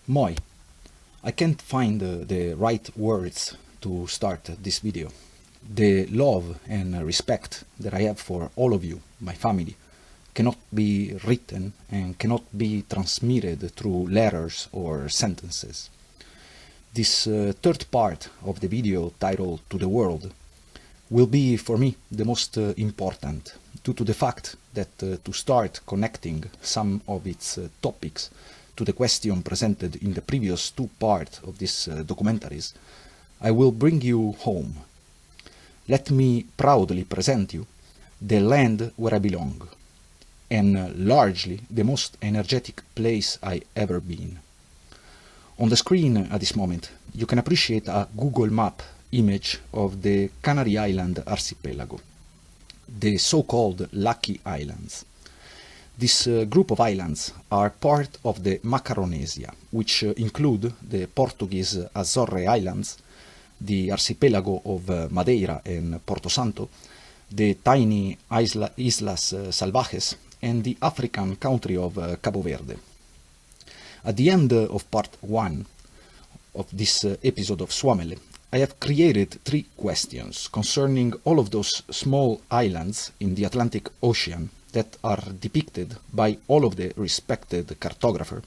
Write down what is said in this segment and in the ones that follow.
Moi. I can't find the right words to start this video. The love and respect that I have for all of you, my family, cannot be written and cannot be transmitted through letters or sentences. This third part of the video, titled To the World, will be for me the most important, due to the fact that to start connecting some of its topics to the question presented in the previous two parts of these documentaries, I will bring you home. Let me proudly present you the land where I belong, and largely the most energetic place I ever been. On the screen at this moment, you can appreciate a Google Map image of the Canary Island archipelago, the so-called Lucky Islands. This group of islands are part of the Macaronesia, which include the Portuguese Azore Islands, the archipelago of Madeira and Porto Santo, the tiny Islas Salvajes, and the African country of Cabo Verde. At the end of part 1 of this episode of Suomelle, I have created 3 questions concerning all of those small islands in the Atlantic Ocean that are depicted by all of the respected cartographers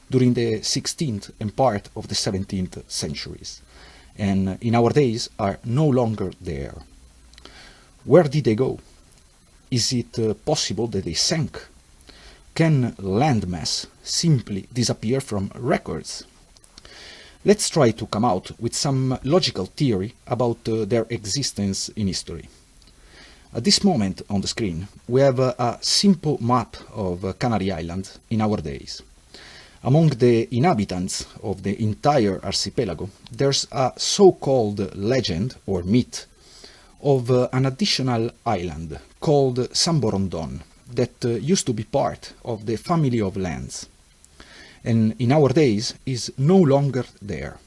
during the 16th and part of the 17th centuries, and in our days are no longer there. Where did they go? Is it possible that they sank? Can landmass simply disappear from records? Let's try to come out with some logical theory about their existence in history. At this moment on the screen, we have a simple map of Canary Island in our days. Among the inhabitants of the entire archipelago, there's a so-called legend or myth of an additional island called San Borondon that used to be part of the family of lands, and in our days is no longer there.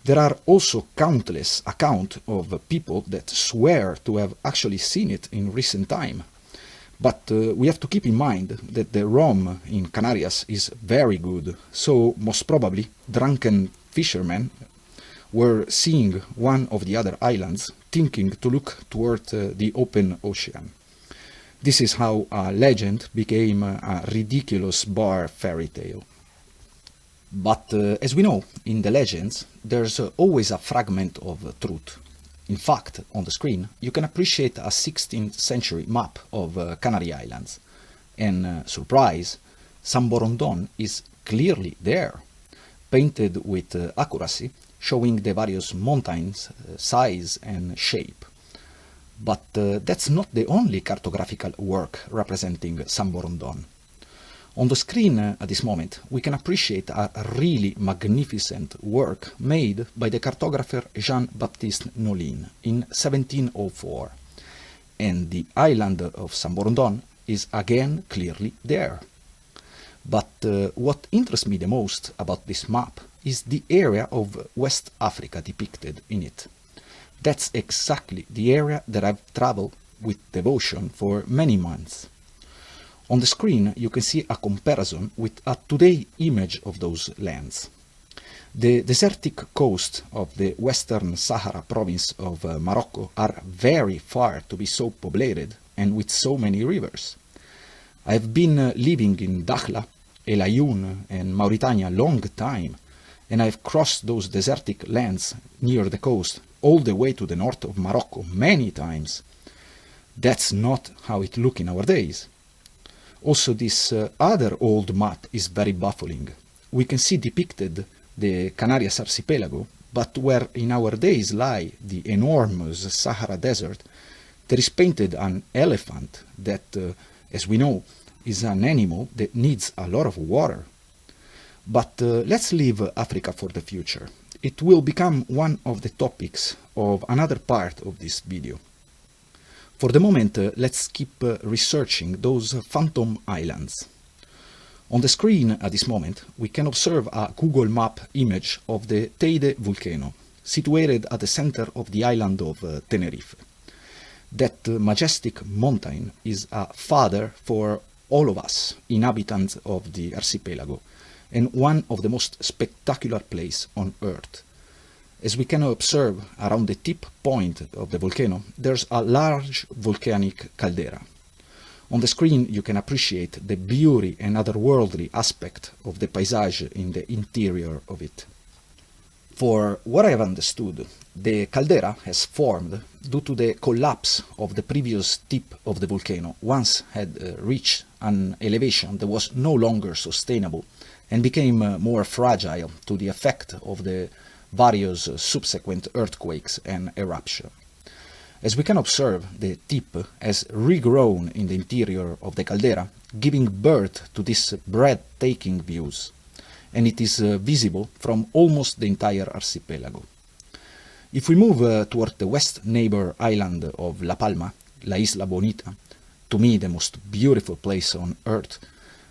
There are also countless accounts of people that swear to have actually seen it in recent time. But we have to keep in mind that the rum in Canarias is very good, so most probably drunken fishermen were seeing one of the other islands, thinking to look toward the open ocean. This is how a legend became a ridiculous bar fairy tale. But as we know, in the legends, there's always a fragment of truth. In fact, on the screen, you can appreciate a 16th century map of Canary Islands. And surprise, San Borondon is clearly there, painted with accuracy, showing the various mountains' size and shape. But that's not the only cartographical work representing San Borondon. On the screen at this moment, we can appreciate a really magnificent work made by the cartographer Jean-Baptiste Nolin in 1704. And the island of San Borondon is again clearly there. But what interests me the most about this map is the area of West Africa depicted in it. That's exactly the area that I've traveled with devotion for many months. On the screen, you can see a comparison with a today image of those lands. The desertic coast of the Western Sahara province of Morocco are very far to be so populated and with so many rivers. I've been living in Dakhla, El Ayoun and Mauritania a long time, and I've crossed those desertic lands near the coast all the way to the north of Morocco many times. That's not how it looks in our days. Also, this other old map is very baffling. We can see depicted the Canarias archipelago, but where in our days lie the enormous Sahara Desert, there is painted an elephant that, as we know, is an animal that needs a lot of water. But let's leave Africa for the future. It will become one of the topics of another part of this video. For the moment, let's keep researching those phantom islands. On the screen at this moment, we can observe a Google Map image of the Teide volcano, situated at the center of the island of Tenerife. That majestic mountain is a father for all of us, inhabitants of the archipelago, and one of the most spectacular places on Earth. As we can observe around the tip point of the volcano, there's a large volcanic caldera. On the screen you can appreciate the beauty and otherworldly aspect of the paysage in the interior of it. For what I have understood, the caldera has formed due to the collapse of the previous tip of the volcano once had reached an elevation that was no longer sustainable and became more fragile to the effect of the various subsequent earthquakes and eruption. As we can observe, the tip has regrown in the interior of the caldera, giving birth to these breathtaking views, and it is visible from almost the entire archipelago. If we move toward the west neighbor island of La Palma, La Isla Bonita, to me the most beautiful place on Earth,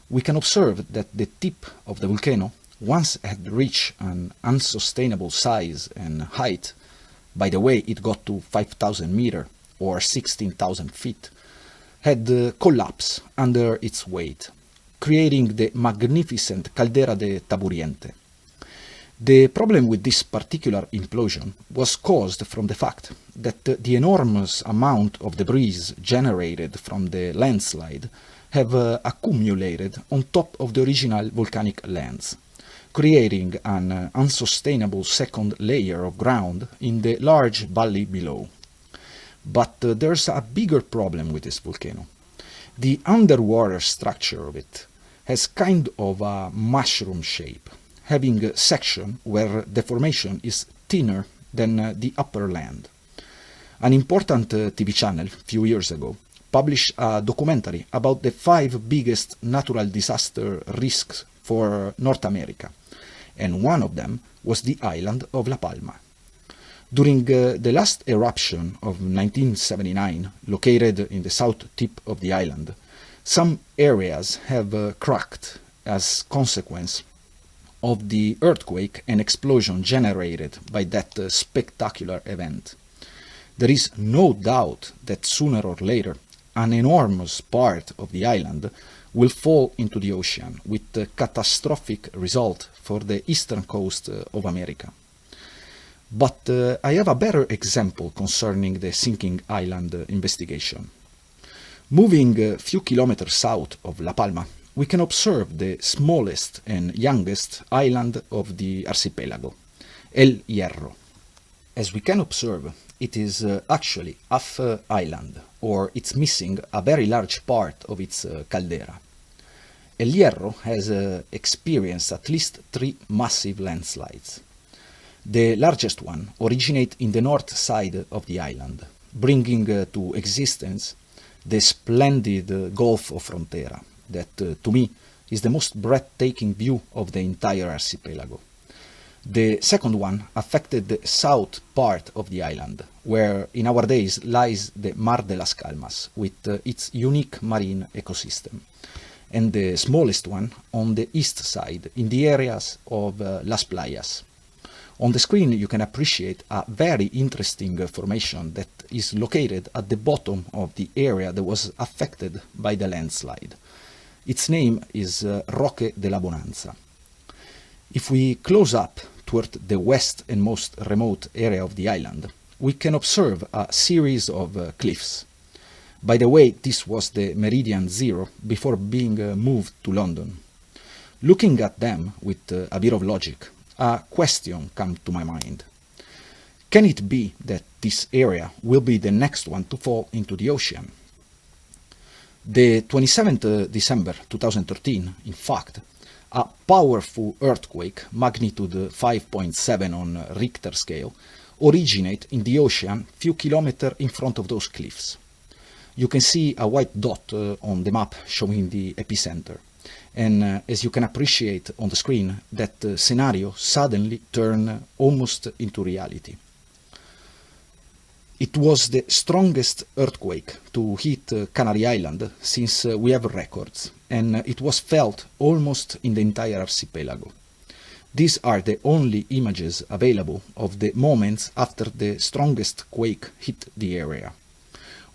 we can observe that the tip of the volcano once had reached an unsustainable size and height. By the way, it got to 5,000 meters or 16,000 feet, had collapsed under its weight, creating the magnificent Caldera de Taburiente. The problem with this particular implosion was caused from the fact that the enormous amount of debris generated from the landslide have accumulated on top of the original volcanic lands, creating an unsustainable second layer of ground in the large valley below. But there's a bigger problem with this volcano. The underwater structure of it has kind of a mushroom shape, having a section where the formation is thinner than the upper land. An important TV channel a few years ago published a documentary about the 5 biggest natural disaster risks for North America, and one of them was the island of La Palma. During the last eruption of 1979, located in the south tip of the island, some areas have cracked as consequence of the earthquake and explosion generated by that spectacular event. There is no doubt that sooner or later an enormous part of the island will fall into the ocean, with a catastrophic result for the eastern coast of America. But I have a better example concerning the sinking island investigation. Moving a few kilometers south of La Palma, we can observe the smallest and youngest island of the archipelago, El Hierro. As we can observe, it is actually half island, or it's missing a very large part of its caldera. El Hierro has experienced at least 3 massive landslides. The largest one originates in the north side of the island, bringing to existence the splendid Gulf of Frontera, that to me is the most breathtaking view of the entire archipelago. The second one affected the south part of the island, where in our days lies the Mar de las Calmas, with its unique marine ecosystem, and the smallest one on the east side, in the areas of Las Playas. On the screen you can appreciate a very interesting formation that is located at the bottom of the area that was affected by the landslide. Its name is Roque de la Bonanza. If we close up toward the west and most remote area of the island, we can observe a series of cliffs. By the way, this was the Meridian Zero before being moved to London. Looking at them with a bit of logic, a question comes to my mind. Can it be that this area will be the next one to fall into the ocean? The 27th December 2013, in fact, a powerful earthquake, magnitude 5.7 on Richter scale, originated in the ocean few kilometers in front of those cliffs. You can see a white dot on the map showing the epicenter. And as you can appreciate on the screen, that scenario suddenly turned almost into reality. It was the strongest earthquake to hit Canary Island since we have records, and it was felt almost in the entire archipelago. These are the only images available of the moments after the strongest quake hit the area.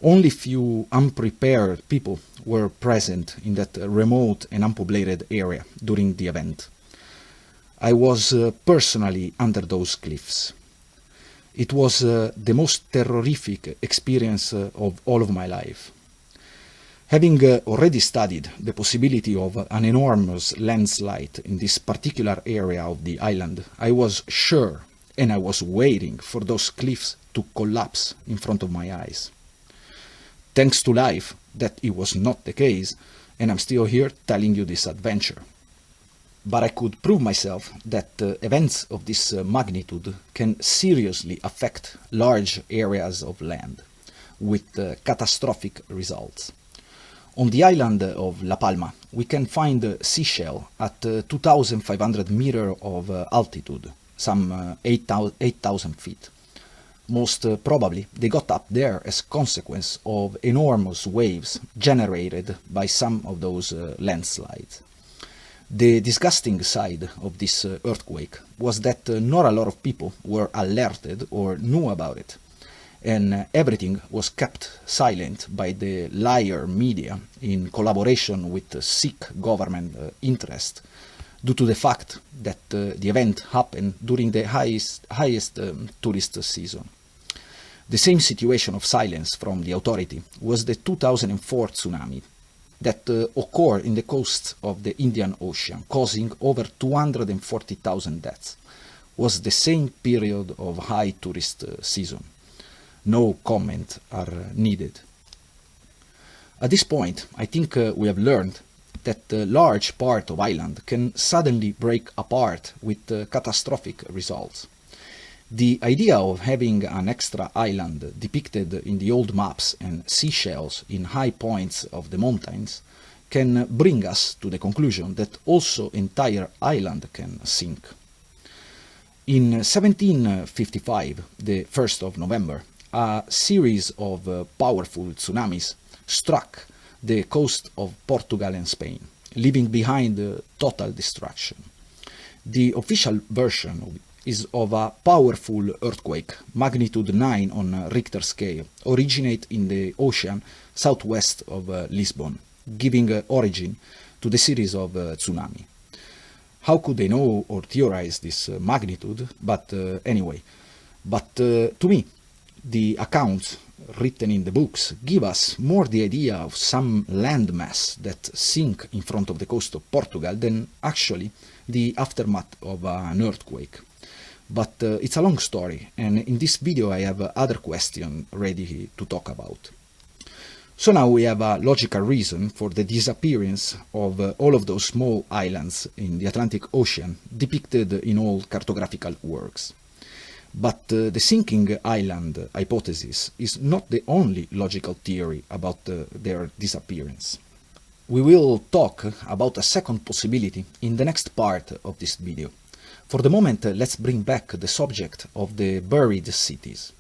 Only few unprepared people were present in that remote and unpopulated area during the event. I was personally under those cliffs. It was the most terrific experience of all of my life. Having already studied the possibility of an enormous landslide in this particular area of the island, I was sure, and I was waiting for those cliffs to collapse in front of my eyes. Thanks to life, that it was not the case, and I'm still here telling you this adventure. But I could prove myself that events of this magnitude can seriously affect large areas of land, with catastrophic results. On the island of La Palma, we can find seashell at 2,500 meters of altitude, some 8,000 feet. Most probably, they got up there as a consequence of enormous waves generated by some of those landslides. The disgusting side of this earthquake was that not a lot of people were alerted or knew about it, and everything was kept silent by the liar media in collaboration with sick government interest, due to the fact that the event happened during the highest tourist season. The same situation of silence from the authority was the 2004 tsunami that occurred in the coast of the Indian Ocean, causing over 240,000 deaths. Was the same period of high tourist season. No comment are needed. At this point, I think we have learned that a large part of island can suddenly break apart with catastrophic results. The idea of having an extra island depicted in the old maps and seashells in high points of the mountains can bring us to the conclusion that also entire island can sink. In 1755, the 1st of November, a series of powerful tsunamis struck the coast of Portugal and Spain, leaving behind total destruction. The official version is of a powerful earthquake, magnitude 9 on Richter scale, originate in the ocean southwest of Lisbon, giving origin to the series of tsunami. How could they know or theorize this magnitude? But anyway, to me, the accounts written in the books give us more the idea of some landmass that sink in front of the coast of Portugal than actually the aftermath of an earthquake. But it's a long story, and in this video I have other questions ready to talk about. So now we have a logical reason for the disappearance of all of those small islands in the Atlantic Ocean depicted in all cartographical works. But the sinking island hypothesis is not the only logical theory about their disappearance. We will talk about a second possibility in the next part of this video. For the moment, let's bring back the subject of the buried cities.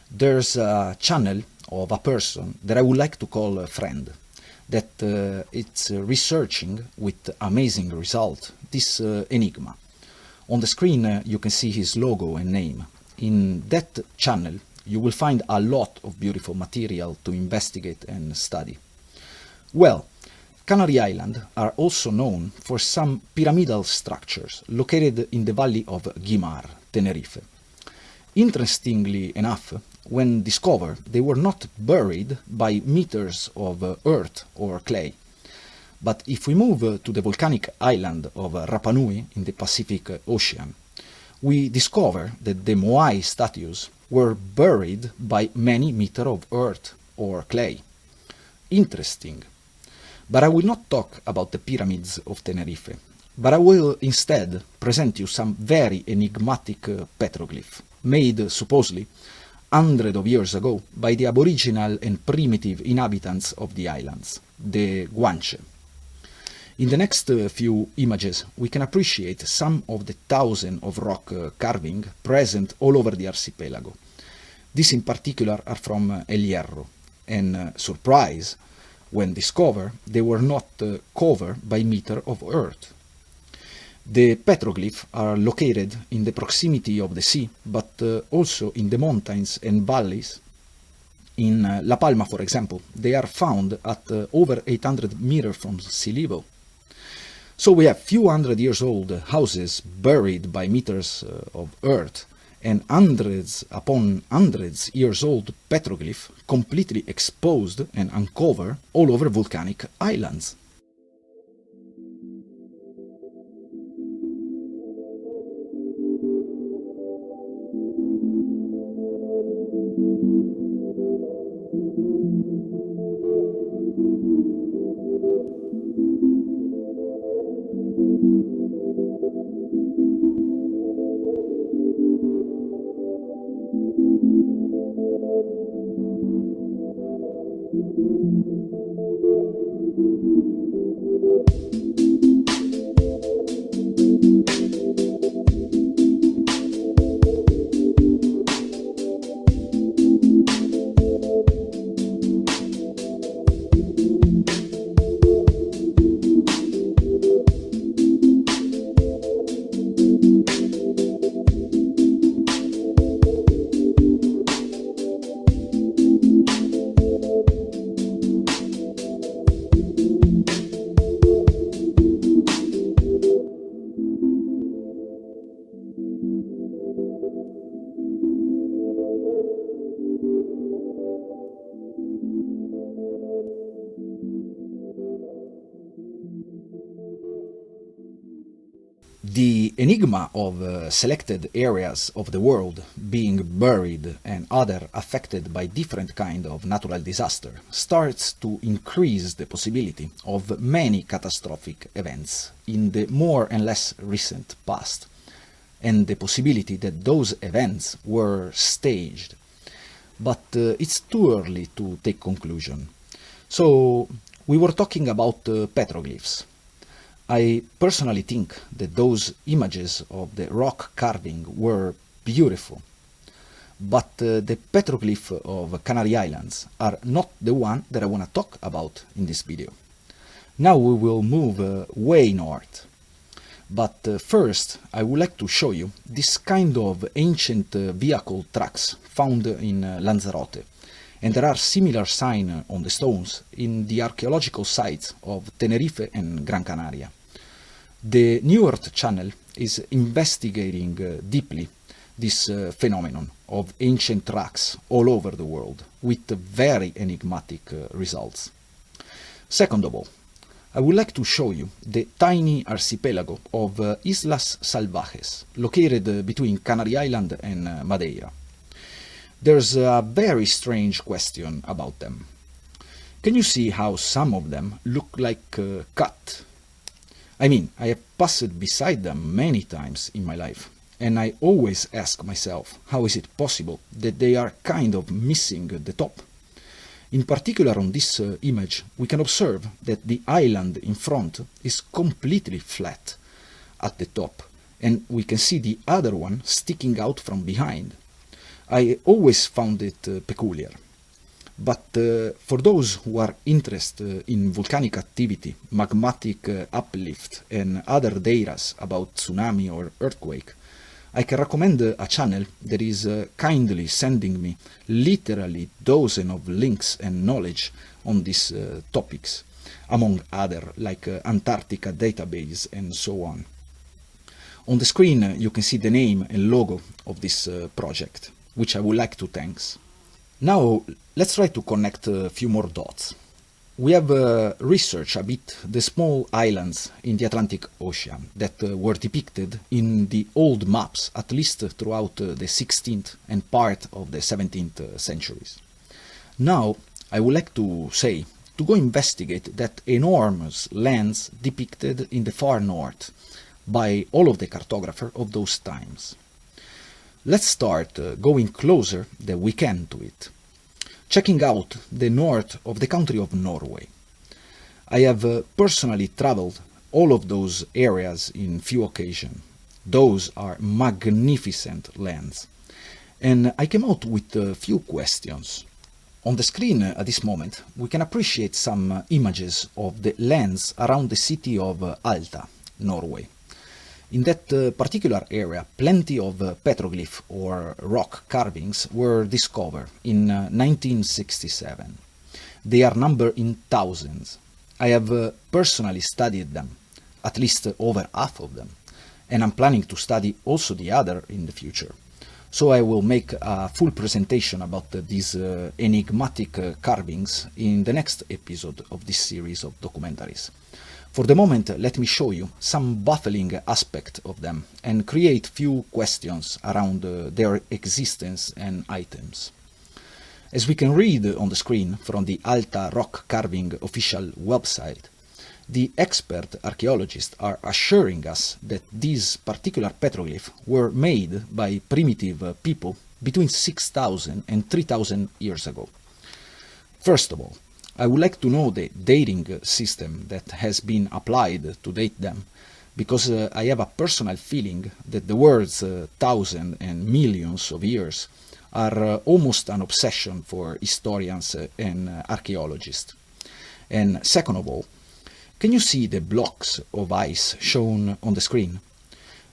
There's a channel of a person that I would like to call a friend, that it's researching with amazing result this enigma. On the screen you can see his logo and name. In that channel you will find a lot of beautiful material to investigate and study. Well, Canary Islands are also known for some pyramidal structures located in the valley of Guimar, Tenerife. Interestingly enough, when discovered, they were not buried by meters of earth or clay. But if we move to the volcanic island of Rapa Nui in the Pacific Ocean, we discover that the Moai statues were buried by many meters of earth or clay. interesting. But I will not talk about the pyramids of Tenerife, but I will instead present you some very enigmatic petroglyph, made supposedly hundreds of years ago by the aboriginal and primitive inhabitants of the islands, the Guanche. In the next few images, we can appreciate some of the thousands of rock carving present all over the archipelago. These in particular are from El Hierro, and surprise, when discovered, they were not covered by meter of earth. The petroglyphs are located in the proximity of the sea, but also in the mountains and valleys. In La Palma, for example, they are found at over 800 meters from sea level. So we have few hundred years old houses buried by meters of earth, and hundreds upon hundreds years old petroglyph completely exposed and uncovered all over volcanic islands. The enigma of selected areas of the world being buried and other affected by different kind of natural disaster starts to increase the possibility of many catastrophic events in the more and less recent past, and the possibility that those events were staged. But it's too early to take conclusion. So we were talking about petroglyphs. I personally think that those images of the rock carving were beautiful, but the petroglyph of Canary Islands are not the one that I want to talk about in this video. Now we will move way north, but first I would like to show you this kind of ancient vehicle tracks found in Lanzarote, and there are similar signs on the stones in the archaeological sites of Tenerife and Gran Canaria. The New Earth channel is investigating deeply this phenomenon of ancient tracks all over the world with very enigmatic results. Second of all, I would like to show you the tiny archipelago of Islas Salvajes, located between Canary Island and Madeira. There's a very strange question about them. Can you see how some of them look like cut? I mean, I have passed beside them many times in my life, and I always ask myself, how is it possible that they are kind of missing the top? In particular on this image, we can observe that the island in front is completely flat at the top, and we can see the other one sticking out from behind. I always found it peculiar. But for those who are interested in volcanic activity, magmatic uplift, and other data about tsunami or earthquake, I can recommend a channel that is kindly sending me literally dozens of links and knowledge on these topics, among other like Antarctica database and so on. On the screen you can see the name and logo of this project, which I would like to thank. Now let's try to connect a few more dots. We have researched a bit the small islands in the Atlantic Ocean that were depicted in the old maps, at least throughout the 16th and part of the 17th centuries. Now I would like to say to go investigate that enormous lands depicted in the far north by all of the cartographers of those times. Let's start going closer that we can to it, checking out the north of the country of Norway. I have personally traveled all of those areas in few occasions. Those are magnificent lands. And I came out with a few questions. On the screen at this moment, we can appreciate some images of the lands around the city of Alta, Norway. In that particular area, plenty of petroglyph or rock carvings were discovered in 1967. They are numbered in thousands. I have personally studied them, at least over half of them, and I'm planning to study also the other in the future. So I will make a full presentation about these enigmatic carvings in the next episode of this series of documentaries. For the moment, let me show you some baffling aspect of them and create few questions around their existence and items. As we can read on the screen from the Alta Rock Carving official website, the expert archaeologists are assuring us that these particular petroglyphs were made by primitive people between 6,000 and 3,000 years ago. First of all, I would like to know the dating system that has been applied to date them, because I have a personal feeling that the words thousand and millions of years are almost an obsession for historians and archaeologists. And second of all, can you see the blocks of ice shown on the screen?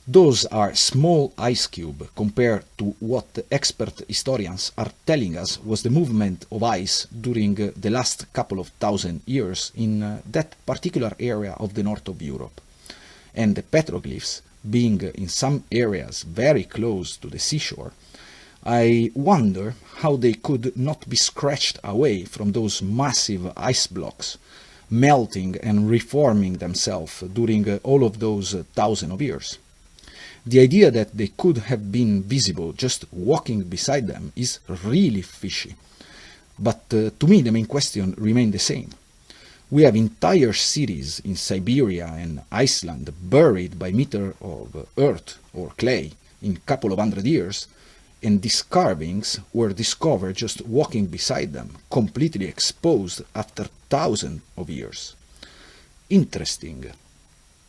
Those are small ice cubes compared to what the expert historians are telling us was the movement of ice during the last couple of thousand years in that particular area of the north of Europe. And the petroglyphs, being in some areas very close to the seashore, I wonder how they could not be scratched away from those massive ice blocks, melting and reforming themselves during all of those thousands of years. The idea that they could have been visible just walking beside them is really fishy. But to me the main question remains the same. We have entire cities in Siberia and Iceland buried by meters of earth or clay in a couple of hundred years, and these carvings were discovered just walking beside them, completely exposed after thousands of years. Interesting.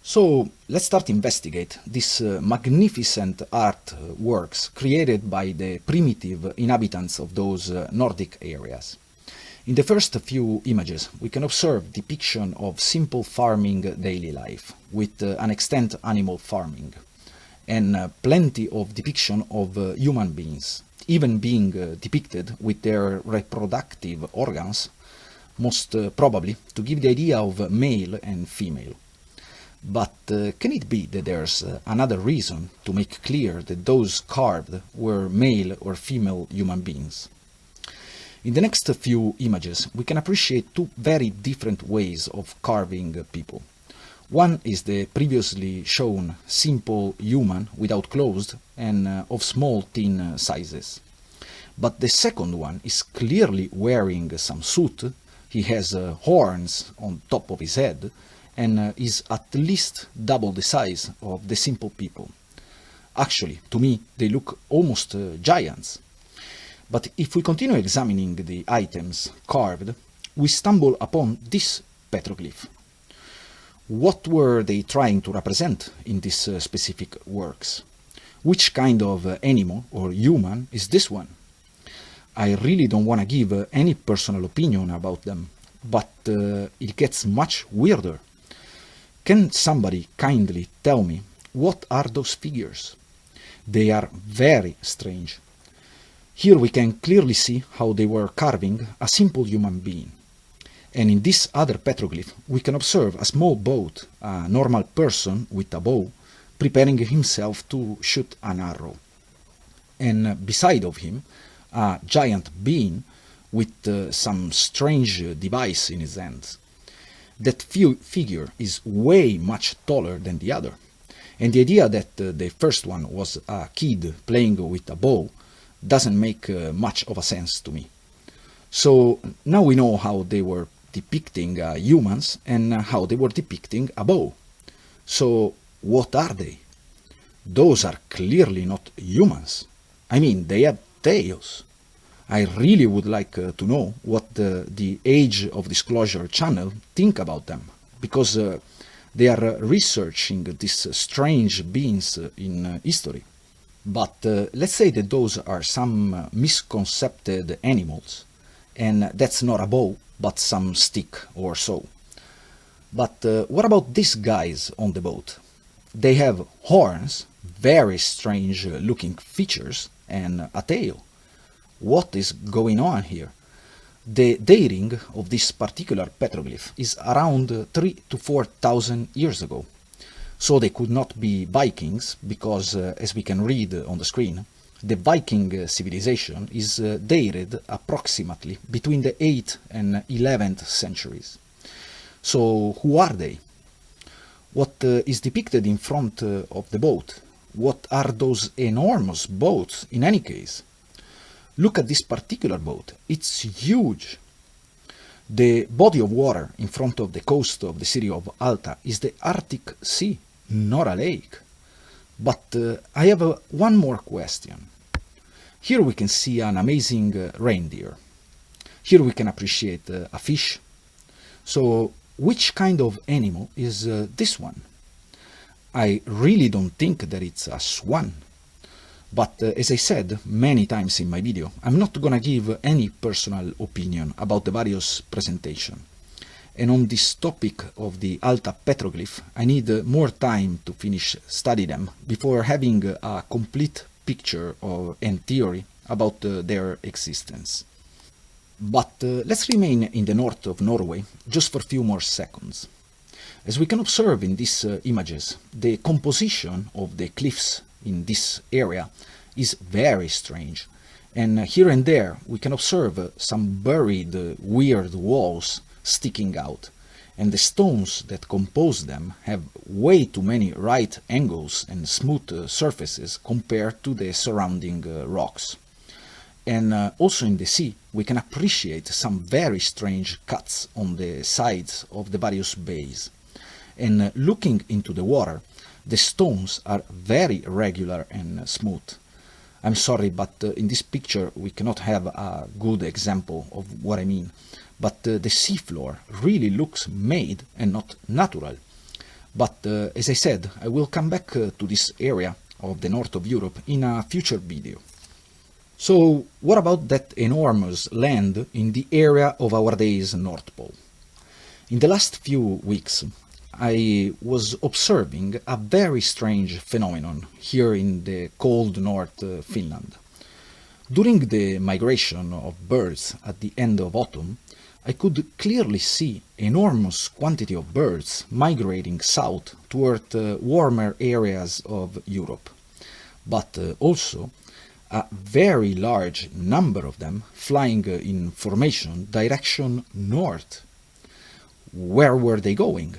So let's start investigate these magnificent artworks created by the primitive inhabitants of those Nordic areas. In the first few images, we can observe depiction of simple farming daily life, with an extent animal farming, and plenty of depiction of human beings, even being depicted with their reproductive organs, most probably to give the idea of male and female. But can it be that there's another reason to make clear that those carved were male or female human beings? In the next few images, we can appreciate two very different ways of carving people. One is the previously shown simple human without clothes and of small thin sizes. But the second one is clearly wearing some suit, he has horns on top of his head, and is at least double the size of the simple people. Actually, to me, they look almost giants. But if we continue examining the items carved, we stumble upon this petroglyph. What were they trying to represent in these specific works? Which kind of animal or human is this one? I really don't want to give any personal opinion about them, but it gets much weirder. Can somebody kindly tell me what are those figures? They are very strange. Here we can clearly see how they were carving a simple human being. And in this other petroglyph we can observe a small boat, a normal person with a bow, preparing himself to shoot an arrow. And beside of him, a giant being with some strange device in his hands. That figure is way much taller than the other. And the idea that the first one was a kid playing with a bow doesn't make much of a sense to me. So now we know how they were depicting humans and how they were depicting a bow. So what are they? Those are clearly not humans. I mean, they have tails. I really would like to know what the Age of Disclosure channel think about them, because they are researching these strange beings in history. But let's say that those are some misconcepted animals, and that's not a bow, but some stick or so. But what about these guys on the boat? They have horns, very strange looking features, and a tail. What is going on here? The dating of this particular petroglyph is around 3 to 4,000 years ago. So they could not be Vikings because, as we can read on the screen, the Viking civilization is dated approximately between the 8th and 11th centuries. So who are they? What is depicted in front of the boat? What are those enormous boats in any case? Look at this particular boat. It's huge. The body of water in front of the coast of the city of Alta is the Arctic Sea, not a lake. But I have one more question. Here we can see an amazing reindeer. Here we can appreciate a fish. So which kind of animal is this one? I really don't think that it's a swan. But as I said many times in my video, I'm not gonna give any personal opinion about the various presentation. And on this topic of the Alta petroglyph, I need more time to finish study them before having a complete picture and theory about their existence. But let's remain in the north of Norway just for a few more seconds. As we can observe in these images, the composition of the cliffs in this area is very strange, and here and there we can observe some buried weird walls sticking out, and the stones that compose them have way too many right angles and smooth surfaces compared to the surrounding rocks. And also in the sea we can appreciate some very strange cuts on the sides of the various bays. And looking into the water, the stones are very regular and smooth. I'm sorry, but in this picture we cannot have a good example of what I mean. But the seafloor really looks made and not natural. But as I said, I will come back to this area of the north of Europe in a future video. So what about that enormous land in the area of our day's North Pole? In the last few weeks, I was observing a very strange phenomenon here in the cold North Finland. During the migration of birds at the end of autumn, I could clearly see enormous quantity of birds migrating south toward warmer areas of Europe, but also a very large number of them flying in formation direction north. Where were they going?